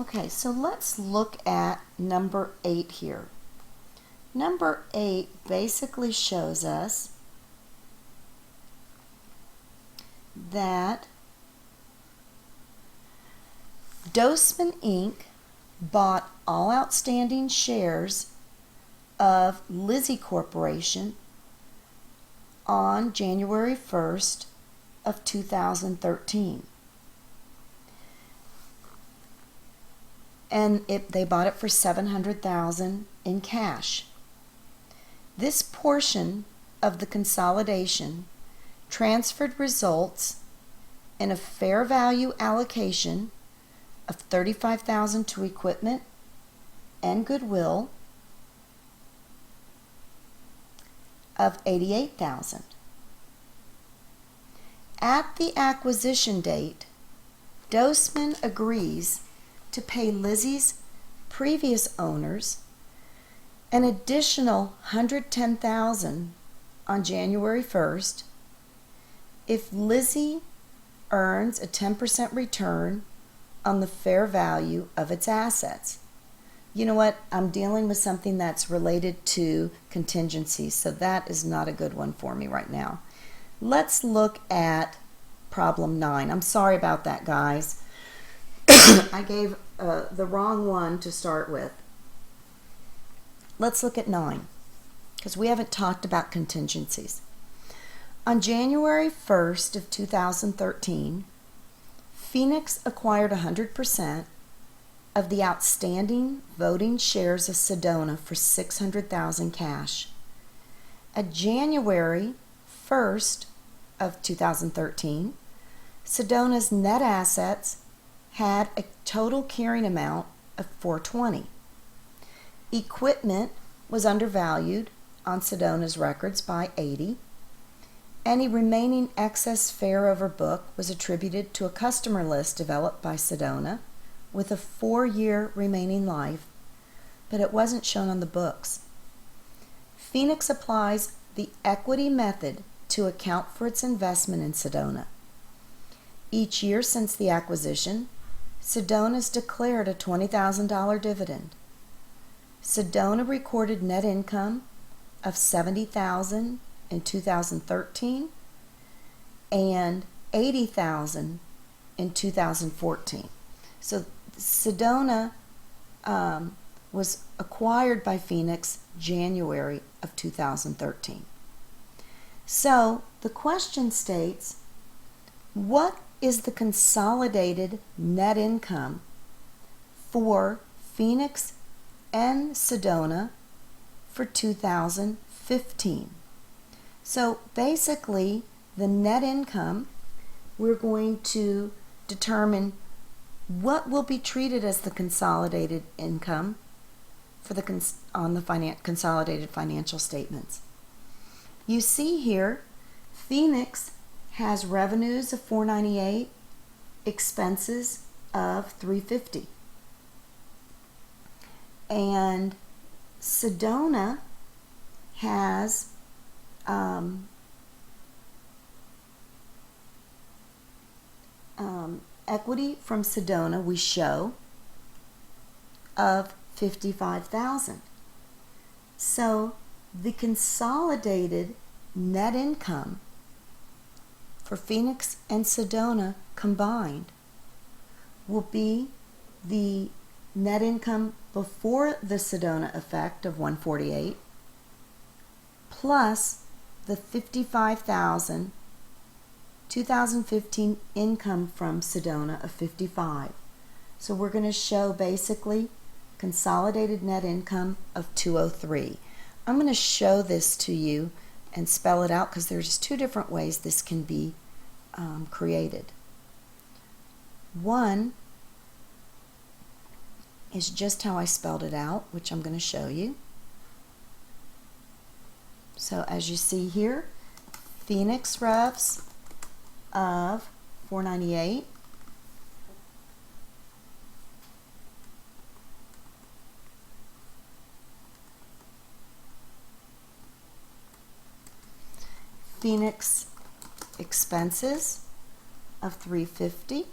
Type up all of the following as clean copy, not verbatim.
Okay, so let's look at number 8 here. Number 8 basically shows us that Doseman Inc. bought all outstanding shares of Lizzie Corporation on January 1st of 2013. And they bought it for $700,000 in cash. This portion of the consolidation transferred results in a fair value allocation of $35,000 to equipment and goodwill of $88,000. At the acquisition date, Doseman agrees to pay Lizzie's previous owners an additional $110,000 on January 1st if Lizzie earns a 10% return on the fair value of its assets. You know what? I'm dealing with something that's related to contingencies, so that is not a good one for me right now. Let's look at problem 9. I'm sorry about that, guys. I gave the wrong one to start with. Let's look at 9, because we haven't talked about contingencies. On January 1st of 2013, Phoenix acquired 100% of the outstanding voting shares of Sedona for $600,000 cash. At January 1st of 2013, Sedona's net assets had a total carrying amount of $420. Equipment was undervalued on Sedona's records by $80. Any remaining excess fair over book was attributed to a customer list developed by Sedona with a 4-year remaining life, but it wasn't shown on the books. Phoenix applies the equity method to account for its investment in Sedona. Each year since the acquisition, Sedona's declared a $20,000 dividend. Sedona recorded net income of $70,000 in 2013 and $80,000 in 2014. So Sedona was acquired by Phoenix January of 2013. So the question states, what is the consolidated net income for Phoenix and Sedona for 2015? So basically, the net income, we're going to determine what will be treated as the consolidated income for the consolidated financial statements. You see here, Phoenix has revenues of $498, expenses of $350. And Sedona has equity from Sedona we show of $55,000. So the consolidated net income for Phoenix and Sedona combined will be the net income before the Sedona effect of $148 plus the $55,000 2015 income from Sedona of $55. So we're going to show basically consolidated net income of $203. I'm going to show this to you and spell it out because there's 2 different ways this can be created. One is just how I spelled it out, which I'm going to show you. So as you see here, Phoenix revs of $498, Phoenix expenses of $350,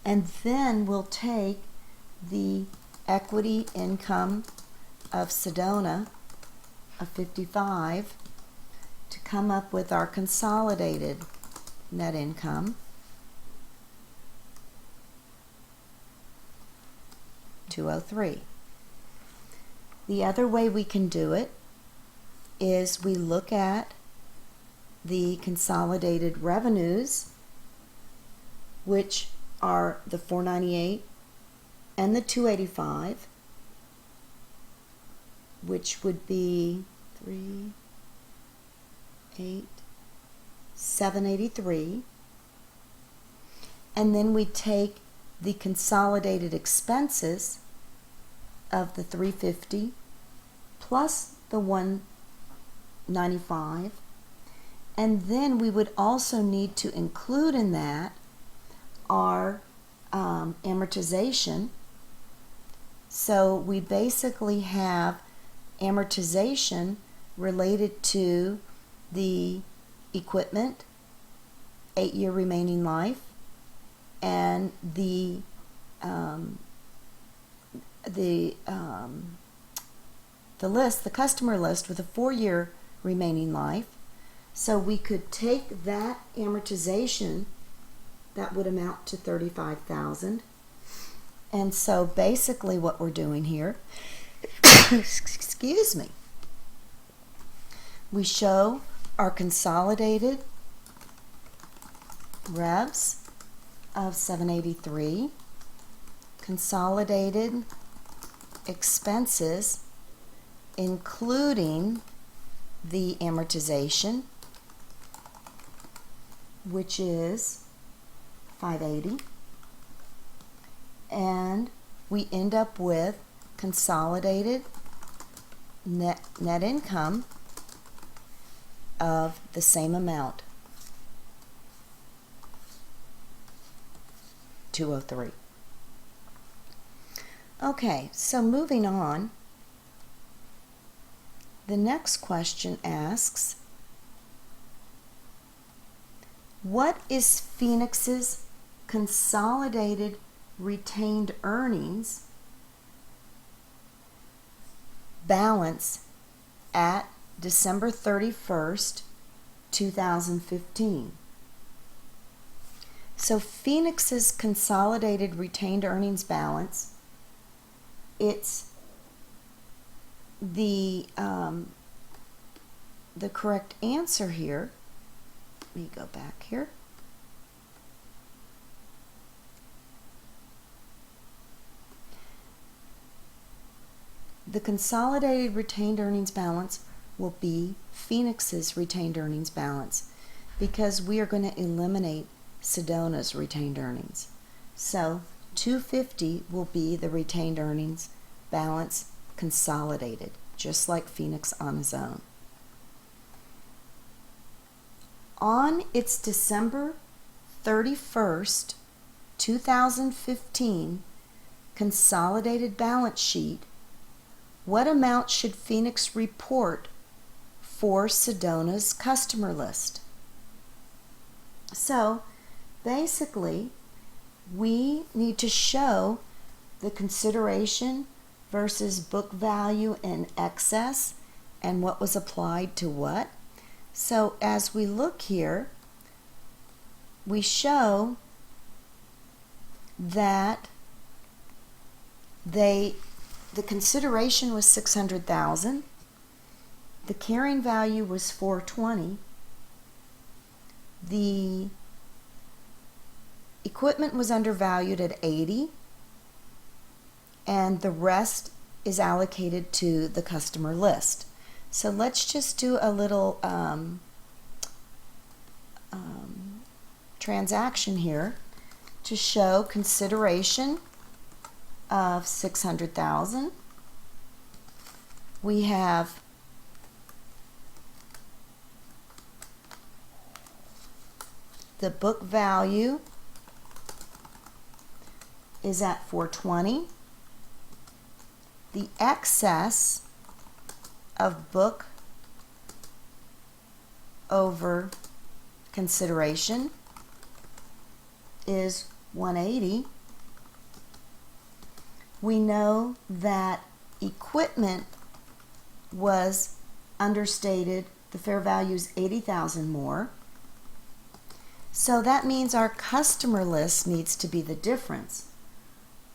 And then we'll take the equity income of Sedona of 55 to come up with our consolidated net income. 203. The other way we can do it is we look at the consolidated revenues, which are the 498 and the 285, which would be 783, and then we take the consolidated expenses of the 350 plus the 195, and then we would also need to include in that our amortization. So we basically have amortization related to the equipment, 8-year remaining life, and the list, the customer list with a 4-year remaining life. So we could take that amortization, that would amount to $35,000. And so basically what we're doing here, excuse me, we show our consolidated revs of 783, consolidated expenses including the amortization, which is 580, and we end up with consolidated net income of the same amount, 203. Okay, so moving on, the next question asks, what is Phoenix's consolidated retained earnings balance at December 31st, 2015? So Phoenix's consolidated retained earnings balance, it's the correct answer here. Let me go back here. The consolidated retained earnings balance will be Phoenix's retained earnings balance because we are going to eliminate Sedona's retained earnings. So 250 will be the retained earnings balance consolidated, just like Phoenix on his own. On its December 31st, 2015 consolidated balance sheet, what amount should Phoenix report for Sedona's customer list? So basically, we need to show the consideration versus book value in excess and what was applied to what. So as we look here, we show that the consideration was $600,000, the carrying value was $420, the equipment was undervalued at $80, and the rest is allocated to the customer list. So let's just do a little transaction here to show consideration of $600,000. We have the book value is at $420. The excess of book over consideration is $180, we know that equipment was understated. The fair value is $80,000 more. So that means our customer list needs to be the difference,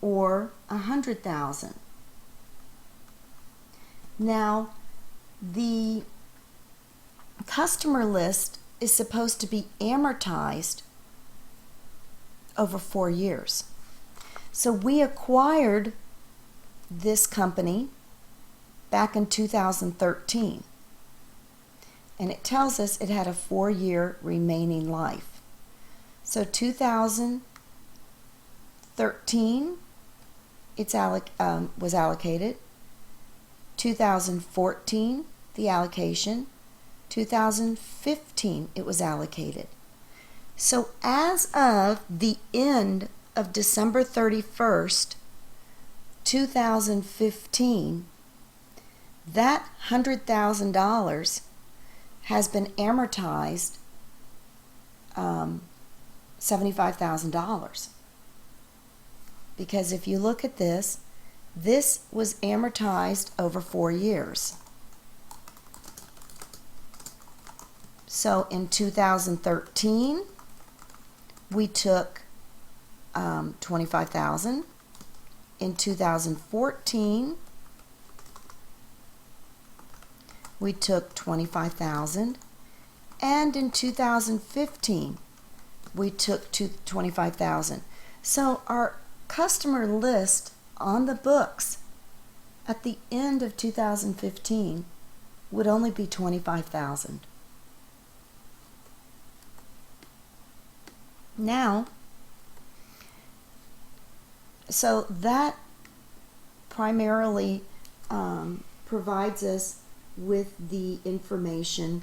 or $100,000. Now, the customer list is supposed to be amortized over 4 years. So we acquired this company back in 2013. And it tells us it had a 4-year remaining life. So 2013, was allocated. 2014, the allocation. 2015, it was allocated. So as of the end of December 31st, 2015, that $100,000 has been amortized $75,000. Because if you look at this was amortized over 4 years. So in 2013, we took $25,000. In 2014, we took $25,000. And in 2015, we took $25,000. So our customer list on the books at the end of 2015 would only be $25,000. Now, so that primarily provides us with the information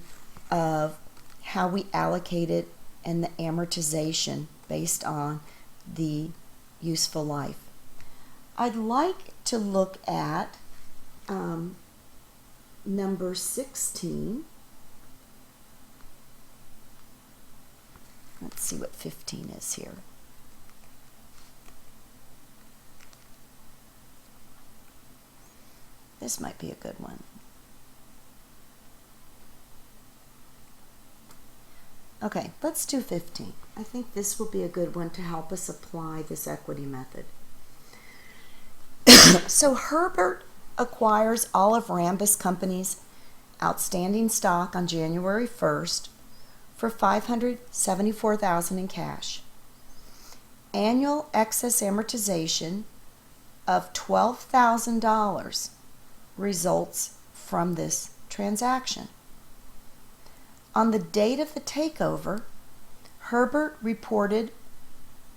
of how we allocate it and the amortization based on the useful life. I'd like to look at number 16. Let's see what 15 is here. This might be a good one. Okay, let's do 15. I think this will be a good one to help us apply this equity method. So Herbert acquires all of Rambus Company's outstanding stock on January 1st for $574,000 in cash. Annual excess amortization of $12,000 results from this transaction. On the date of the takeover, Herbert reported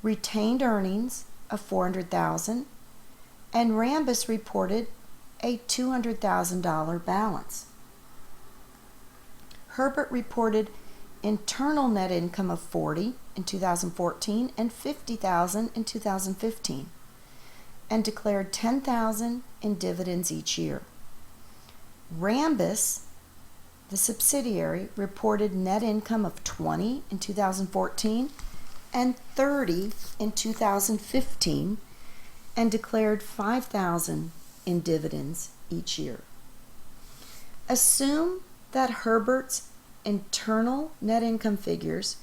retained earnings of $400,000 and Rambus reported a $200,000 balance. Herbert reported internal net income of $40,000 in 2014 and $50,000 in 2015 and declared $10,000 in dividends each year. Rambus, the subsidiary, reported net income of $20,000 in 2014 and $30,000 in 2015 and declared $5,000 in dividends each year. Assume that Herbert's internal net income figures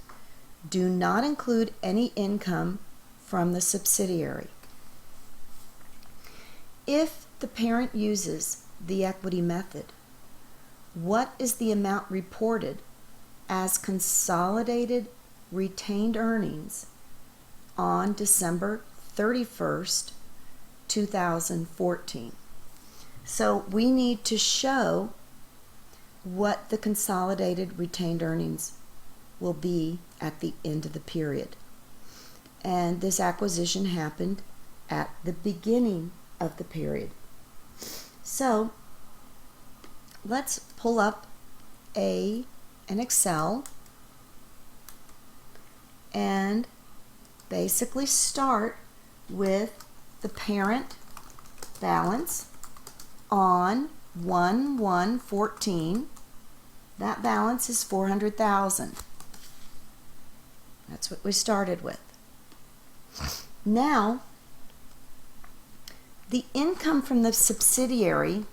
do not include any income from the subsidiary. If the parent uses the equity method, what is the amount reported as consolidated retained earnings on December 31st, 2014? So we need to show what the consolidated retained earnings will be at the end of the period. And this acquisition happened at the beginning of the period. So let's pull up an Excel and basically start with the parent balance on 1/1/14. That balance is $400,000. That's what we started with. Now, The income from the subsidiary